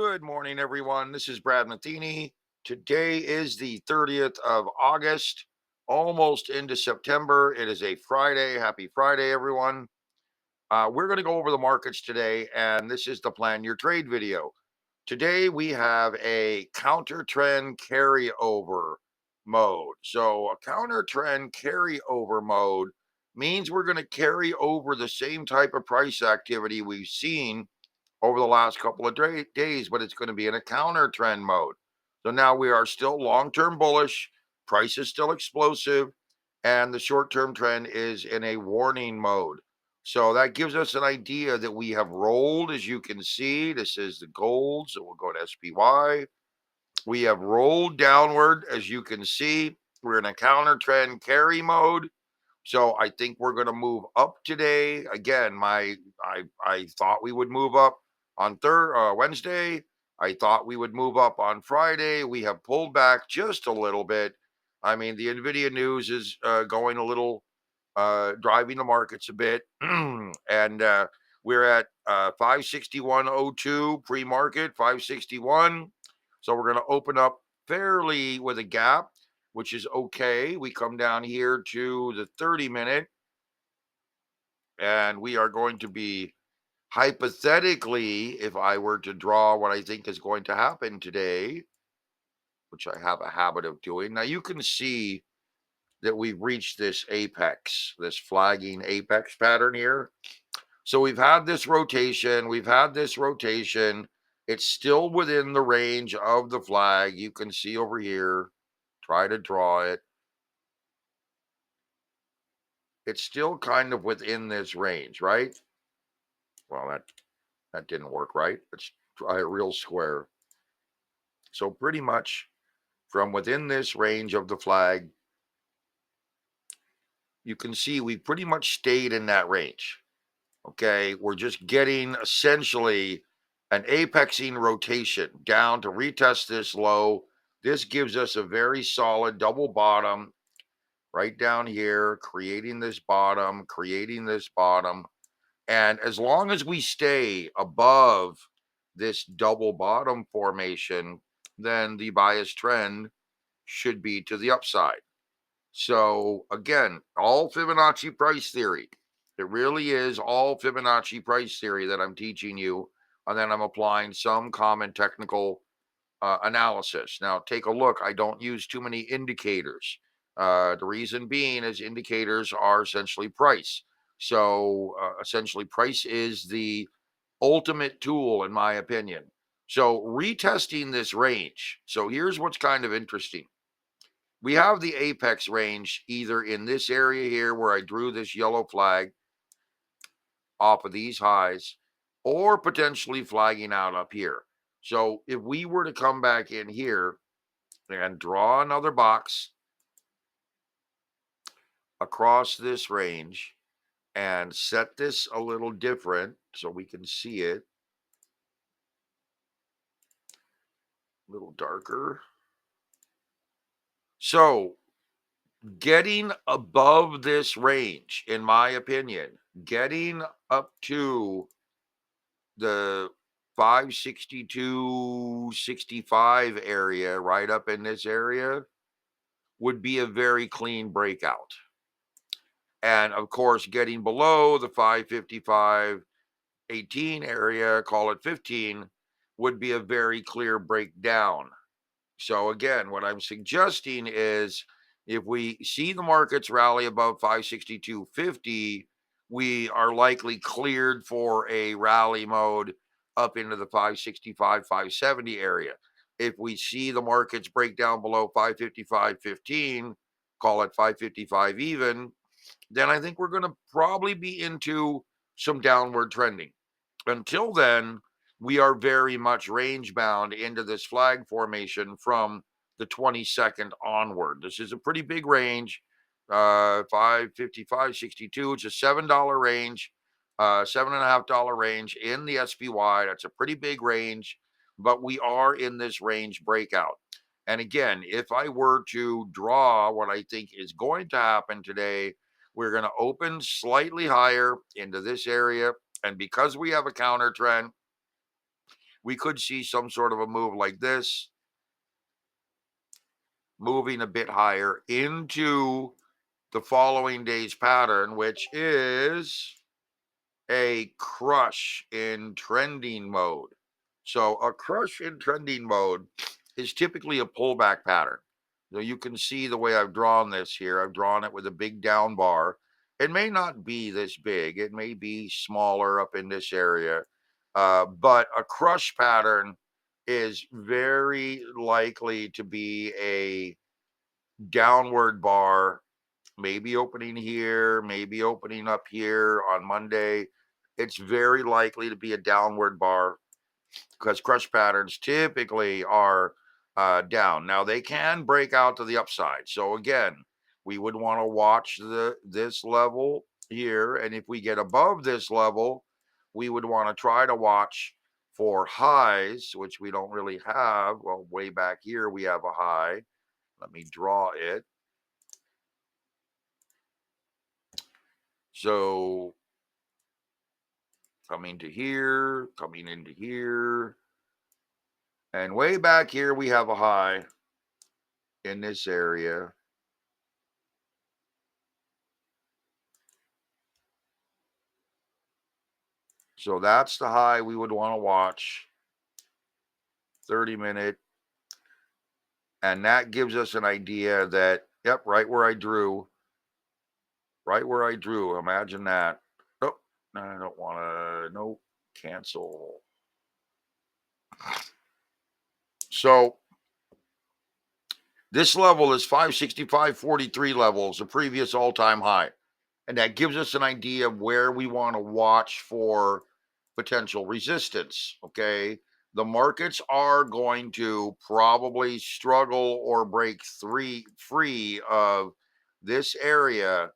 Good morning, everyone. This is Brad Matheny. Today is the 30th of August, almost into September. It is a Friday. Happy Friday, everyone. We're going to go over the markets today, and this is the Plan Your Trade video. Today, we have a counter trend carryover mode. So, a counter trend carryover mode means we're going to carry over the same type of price activity we've seen over the last couple of days, but it's going to be in a counter trend mode. So now we are still long-term bullish, price is still explosive, and the short-term trend is in a warning mode. So that gives us an idea that we have rolled, as you can see. This is the gold, so we'll go to SPY. We have rolled downward, as you can see. We're in a counter trend carry mode. So I think we're going to move up today. Again, I thought we would move up on Wednesday. I thought we would move up on Friday. We have pulled back just a little bit. I mean, the Nvidia news is going a little, driving the markets a bit, and we're at 561.02 pre-market, 561. So we're going to open up fairly with a gap, which is okay. We come down here to the 30-minute, and we are going to be hypothetically, if I were to draw what I think is going to happen today, which I have a habit of doing. Now you can see that we've reached this apex, this flagging apex pattern here. So we've had this rotation. It's still within the range of the flag. You can see over here, try to draw it. It's still kind of within this range, right? Well, that didn't work right. Let's try a real square. So pretty much from within this range of the flag, you can see we pretty much stayed in that range. Okay, we're just getting essentially an apexing rotation down to retest this low. This gives us a very solid double bottom right down here, creating this bottom. And as long as we stay above this double bottom formation, then the bias trend should be to the upside. So again, all Fibonacci price theory. It really is all Fibonacci price theory that I'm teaching you. And then I'm applying some common technical analysis. Now, take a look. I don't use too many indicators. The reason being is indicators are essentially price. So essentially, price is the ultimate tool, in my opinion. So retesting this range. So here's what's kind of interesting. We have the apex range either in this area here where I drew this yellow flag off of these highs, or potentially flagging out up here. So if we were to come back in here and draw another box across this range and set this a little different so we can see it a little darker. So getting above this range, in my opinion, getting up to the 562.65 area, right up in this area, would be a very clean breakout. And of course, getting below the 555.18 area, call it 15, would be a very clear breakdown. So again, what I'm suggesting is if we see the markets rally above 562.50, we are likely cleared for a rally mode up into the 565, 570 area. If we see the markets break down below 555.15, call it 555 even, then I think we're going to probably be into some downward trending. Until then, we are very much range bound into this flag formation from the 22nd onward. This is a pretty big range, 555.62. It's a $7 range, $7.50 range in the SPY. That's a pretty big range, but we are in this range breakout. And again, if I were to draw what I think is going to happen today, we're going to open slightly higher into this area. And because we have a counter trend, we could see some sort of a move like this, moving a bit higher into the following day's pattern, which is a crush in trending mode. So a crush in trending mode is typically a pullback pattern. So you can see the way I've drawn this here. I've drawn it with a big down bar. It may not be this big. It may be smaller up in this area. But a crush pattern is very likely to be a downward bar, maybe opening here, maybe opening up here on Monday. It's very likely to be a downward bar because crush patterns typically are down. Now they can break out to the upside. So again, we would want to watch this level here, and if we get above this level, we would want to try to watch for highs, which we don't really have. Well, way back here we have a high. Let me draw it. So coming to here, coming into here, and way back here we have a high in this area. So that's the high we would want to watch, 30-minute. And that gives us an idea that, yep, right where I drew, imagine that. Oh, no, I don't want to, no, cancel. So this level is 565.43 levels, the previous all-time high. And that gives us an idea of where we want to watch for potential resistance. Okay. The markets are going to probably struggle or break free of this area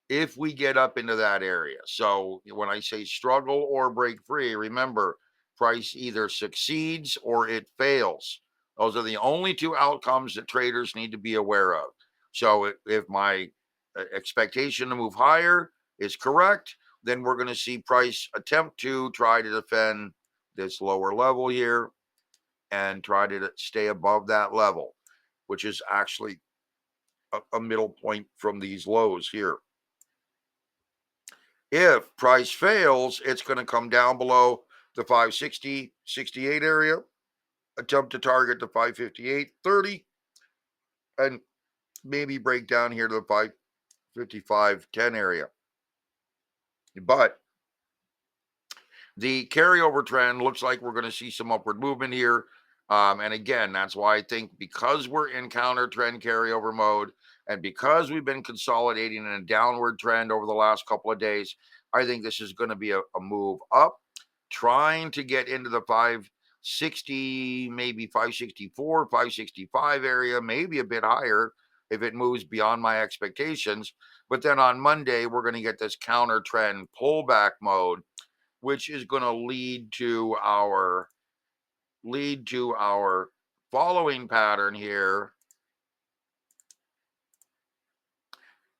if we get up into that area. So when I say struggle or break free, remember, price either succeeds or it fails. Those are the only two outcomes that traders need to be aware of. So if my expectation to move higher is correct, then we're going to see price attempt to try to defend this lower level here and try to stay above that level, which is actually a middle point from these lows here. If price fails, it's going to come down below the 560, 68 area, attempt to target the 558, 30, and maybe break down here to the 555, 10 area. But the carryover trend looks like we're going to see some upward movement here. And again, that's why I think because we're in counter trend carryover mode and because we've been consolidating in a downward trend over the last couple of days, I think this is going to be a move up, trying to get into the 560, maybe 564, 565 area, maybe a bit higher if it moves beyond my expectations. But then on Monday, we're going to get this counter trend pullback mode, which is going to lead to our following pattern here,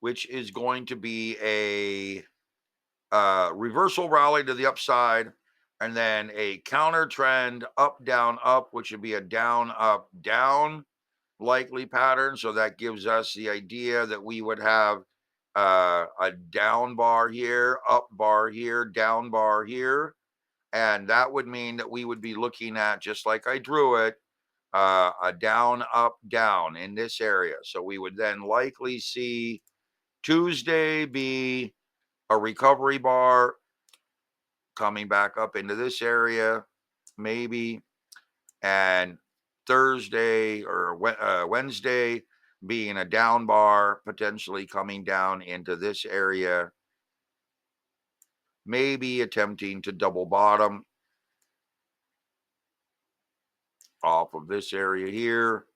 which is going to be a reversal rally to the upside, and then a counter trend up, down, up, which would be a down, up, down likely pattern. So that gives us the idea that we would have a down bar here, up bar here, down bar here. And that would mean that we would be looking at, just like I drew it, a down, up, down in this area. So we would then likely see Tuesday be a recovery bar coming back up into this area, maybe, and Thursday or Wednesday being a down bar, potentially coming down into this area, maybe attempting to double bottom off of this area here.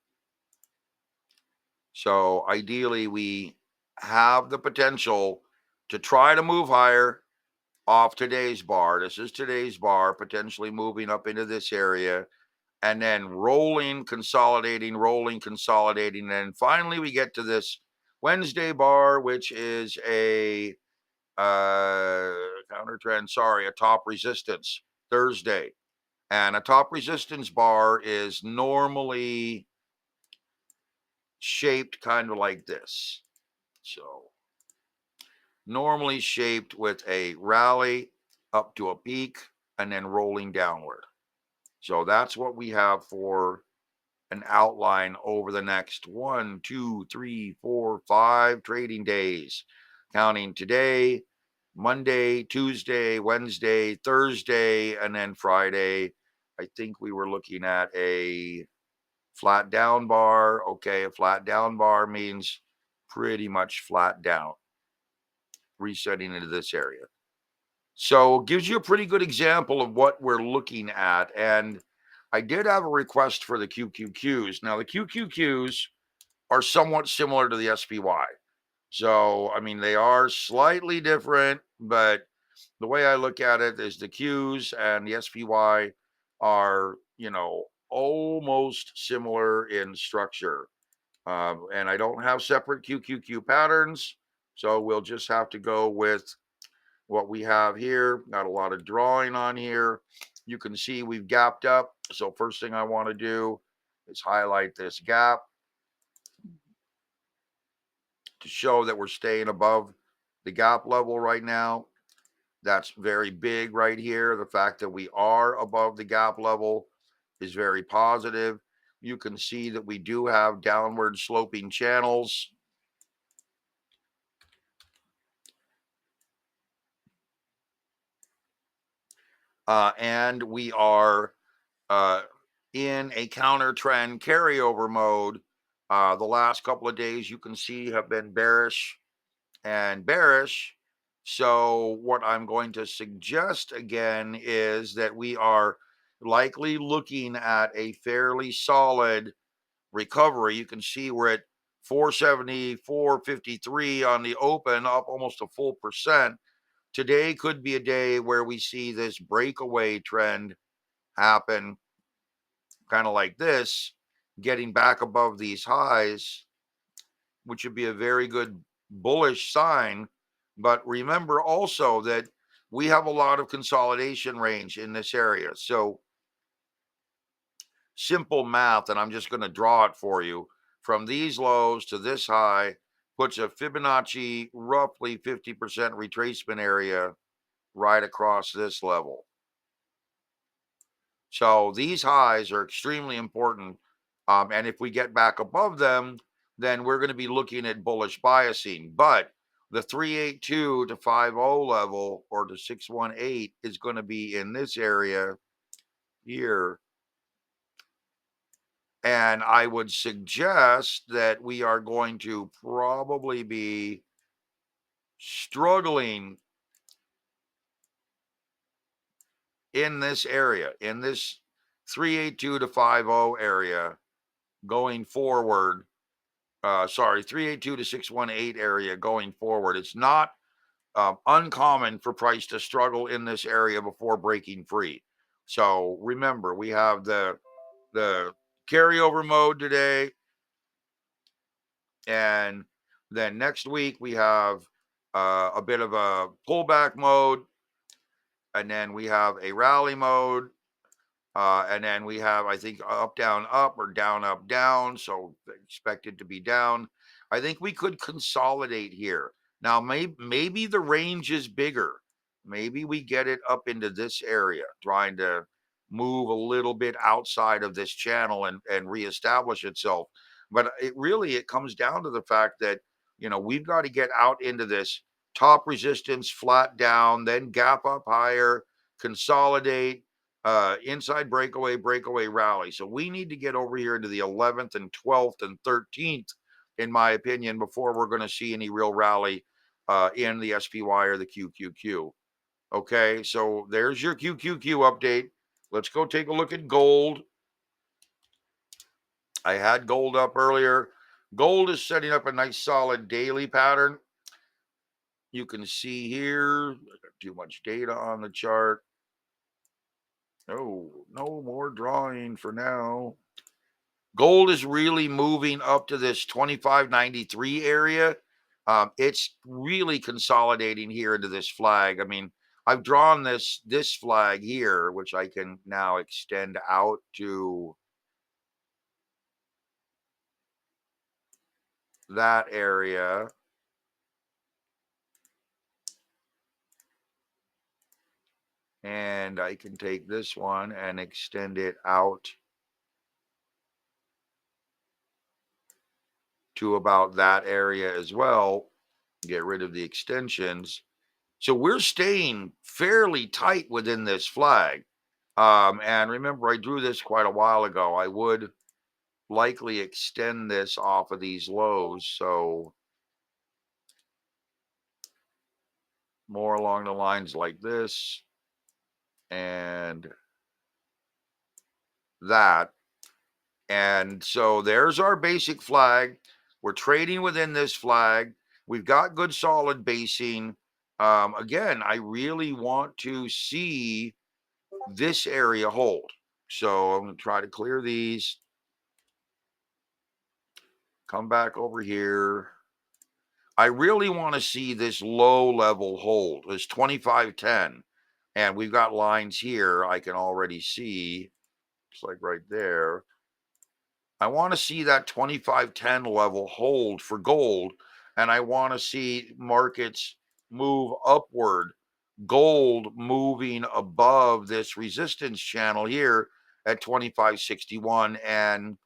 So ideally, we have the potential to try to move higher off today's bar. This is today's bar, potentially moving up into this area and then rolling, consolidating, and then finally we get to this Wednesday bar, which is a counter trend, a top resistance Thursday. And a top resistance bar is normally shaped kind of like this. So normally shaped with a rally up to a peak and then rolling downward. So that's what we have for an outline over the next 1, 2, 3, 4, 5 trading days, counting today, Monday, Tuesday, Wednesday, Thursday, and then Friday. I think we were looking at a flat down bar. Okay, a flat down bar means pretty much flat down, resetting into this area. So it gives you a pretty good example of what we're looking at. And I did have a request for the QQQs. Now, the QQQs are somewhat similar to the SPY. So, I mean, they are slightly different, but the way I look at it is the Qs and the SPY are, almost similar in structure. And I don't have separate QQQ patterns. So we'll just have to go with what we have here. Got a lot of drawing on here. You can see we've gapped up. So first thing I want to do is highlight this gap to show that we're staying above the gap level right now. That's very big right here. The fact that we are above the gap level is very positive. You can see that we do have downward sloping channels. And we are in a counter trend carryover mode. The last couple of days you can see have been bearish and bearish. So what I'm going to suggest again is that we are likely looking at a fairly solid recovery. You can see we're at 470, 453 on the open, up almost a full percent. Today could be a day where we see this breakaway trend happen, kind of like this, getting back above these highs, which would be a very good bullish sign. But remember also that we have a lot of consolidation range in this area. So simple math, and I'm just going to draw it for you. From these lows to this high puts a Fibonacci roughly 50% retracement area right across this level. So these highs are extremely important. And if we get back above them, then we're going to be looking at bullish biasing. But the 382 to 50 level or the 618 is going to be in this area here. And I would suggest that we are going to probably be struggling in this area, in this 382 to 50 area going forward. 382 to 618 area going forward. It's not uncommon for price to struggle in this area before breaking free. So remember, we have the carryover mode today, and then next week we have a bit of a pullback mode, and then we have a rally mode. And then we have, I think, up, down, up, or down, up, down. So expected to be down. I think we could consolidate here. Now, maybe the range is bigger. Maybe we get it up into this area, trying to move a little bit outside of this channel and reestablish itself. But it comes down to the fact that, we've got to get out into this top resistance, flat down, then gap up higher, consolidate, inside breakaway rally. So we need to get over here into the 11th and 12th and 13th, in my opinion, before we're going to see any real rally in the SPY or the QQQ. Okay, so there's your QQQ update. Let's go take a look at gold. I had gold up earlier. Gold is setting up a nice solid daily pattern. You can see here, too much data on the chart. No more drawing for now. Gold is really moving up to this 2593 area. It's really consolidating here into this flag. I mean, I've drawn this flag here, which I can now extend out to that area. And I can take this one and extend it out to about that area as well. Get rid of the extensions. So we're staying fairly tight within this flag. And remember, I drew this quite a while ago. I would likely extend this off of these lows. So more along the lines like this and that. And so there's our basic flag. We're trading within this flag. We've got good solid basing. Again, I really want to see this area hold. So I'm going to try to clear these. Come back over here. I really want to see this low level hold, this 2510. And we've got lines here I can already see. It's like right there. I want to see that 2510 level hold for gold. And I want to see markets move upward. Gold moving above this resistance channel here at 2561 and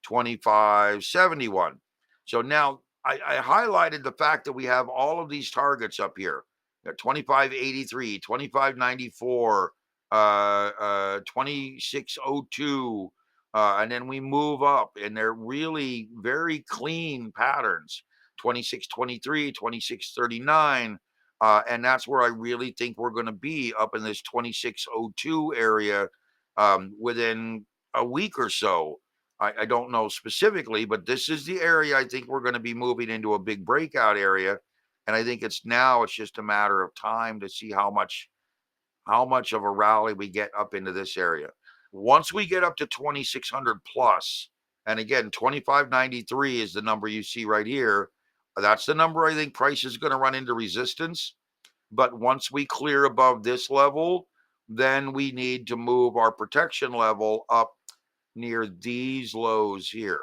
2571. So now I highlighted the fact that we have all of these targets up here. 2583, 2594, 2602, and then we move up, and they're really very clean patterns. 2623, 2639, and that's where I really think we're going to be up in this 2602 area within a week or so. I don't know specifically, but this is the area I think we're going to be moving into a big breakout area. And I think it's just a matter of time to see how much of a rally we get up into this area. Once we get up to 2600 plus, and again, 2593 is the number you see right here. That's the number I think price is going to run into resistance. But once we clear above this level, then we need to move our protection level up near these lows here.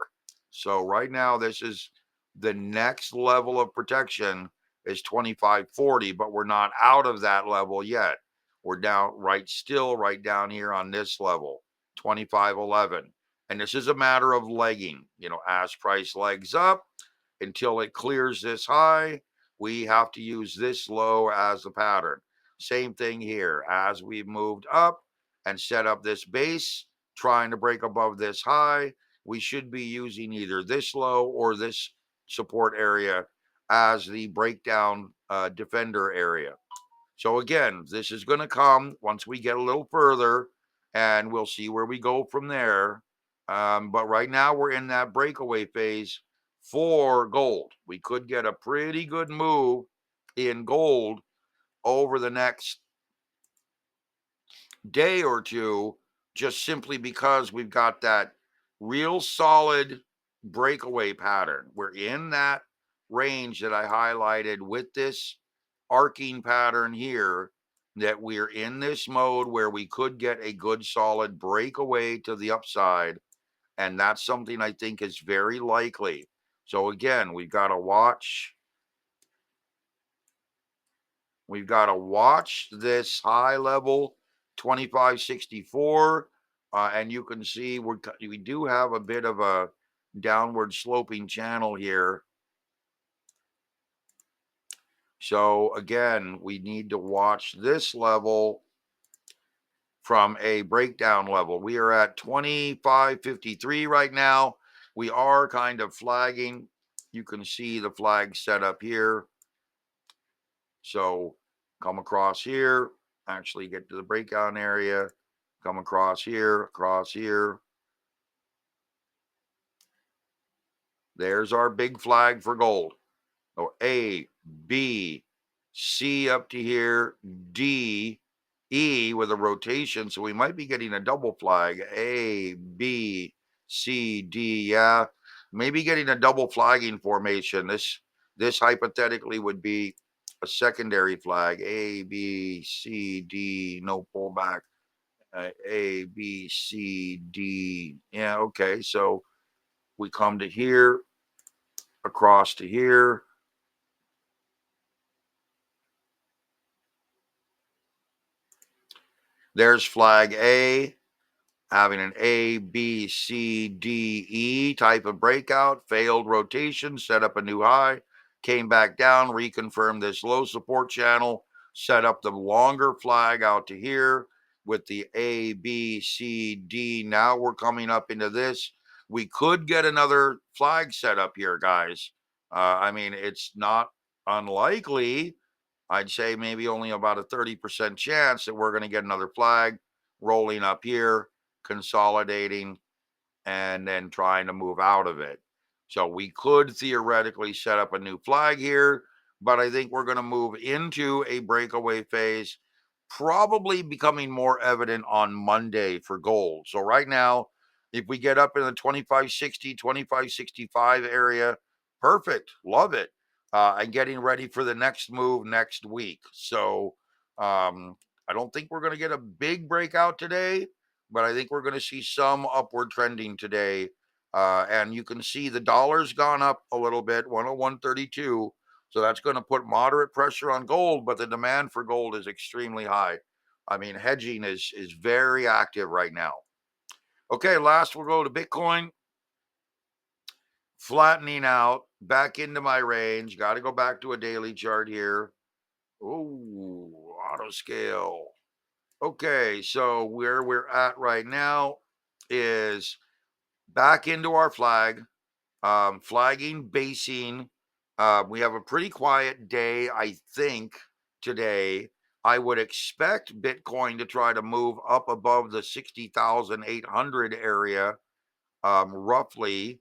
So right now, this is the next level of protection is 2540, but we're not out of that level yet. We're down right down here on this level, 2511. And this is a matter of legging, as price legs up until it clears this high, we have to use this low as the pattern. Same thing here. As we've moved up and set up this base, trying to break above this high, we should be using either this low or this support area as the breakdown defender area. So again, this is going to come once we get a little further, and we'll see where we go from there. But right now we're in that breakaway phase for gold. We could get a pretty good move in gold over the next day or two, just simply because we've got that real solid breakaway pattern. We're in that range that I highlighted with this arcing pattern here, that we're in this mode where we could get a good solid breakaway to the upside. And that's something I think is very likely. So again, we've got to watch this high level 2564, and you can see we do have a bit of a downward sloping channel here. So again, we need to watch this level from a breakdown level. We are at 2553 right now. We are kind of flagging. You can see the flag set up here. So come across here, actually get to the breakout area, come across here. There's our big flag for gold. So A, B, C up to here, D, E with a rotation. So we might be getting a double flag. A, B, C, D. Yeah, maybe getting a double flagging formation. This hypothetically would be a secondary flag, A, B, C, D, no pullback, A, B, C, D. Yeah, okay. So we come to here, across to here. There's flag A, having an A, B, C, D, E type of breakout, failed rotation, set up a new high, came back down, reconfirmed this low support channel, set up the longer flag out to here with the A, B, C, D. Now we're coming up into this. We could get another flag set up here, guys. I mean, it's not unlikely. I'd say maybe only about a 30% chance that we're going to get another flag rolling up here, consolidating, and then trying to move out of it. So we could theoretically set up a new flag here, but I think we're going to move into a breakaway phase, probably becoming more evident on Monday for gold. So right now, if we get up in the 2560, 2565 area, perfect. Love it. And getting ready for the next move next week. So I don't think we're going to get a big breakout today, but I think we're going to see some upward trending today. And you can see the dollar's gone up a little bit, 101.32. So that's going to put moderate pressure on gold, but the demand for gold is extremely high. I mean, hedging is very active right now. Okay, last we'll go to Bitcoin. Flattening out, back into my range. Got to go back to a daily chart here. Ooh, auto scale. Okay, so where we're at right now is back into our flag, flagging, basing. We have a pretty quiet day, I think, today. I would expect Bitcoin to try to move up above the 60,800 area, roughly,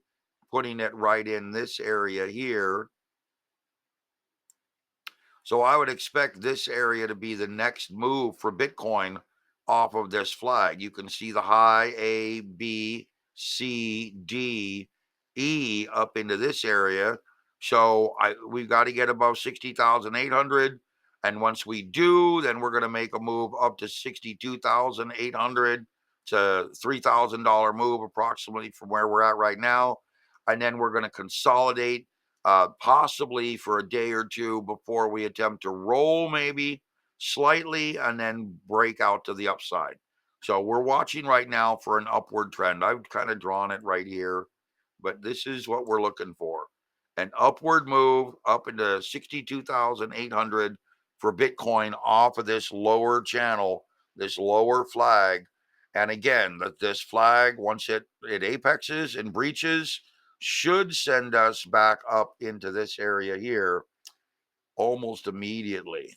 putting it right in this area here. So I would expect this area to be the next move for Bitcoin off of this flag. You can see the high A, B, C, D, E up into this area. So we've got to get above 60,800. And once we do, then we're going to make a move up to 62,800 to $3,000 move approximately from where we're at right now. And then we're going to consolidate possibly for a day or two before we attempt to roll maybe slightly and then break out to the upside. So we're watching right now for an upward trend. I've kind of drawn it right here, but this is what we're looking for. An upward move up into 62,800 for Bitcoin off of this lower channel, this lower flag. And again, this flag, once it apexes and breaches, should send us back up into this area here almost immediately.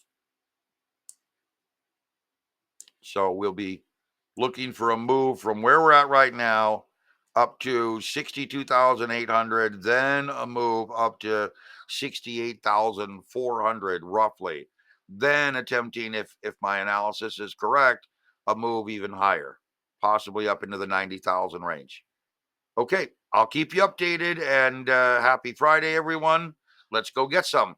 So we'll be looking for a move from where we're at right now up to 62,800, then a move up to 68,400 roughly. Then attempting, if my analysis is correct, a move even higher, possibly up into the 90,000 range. Okay, I'll keep you updated, and happy Friday, everyone. Let's go get some.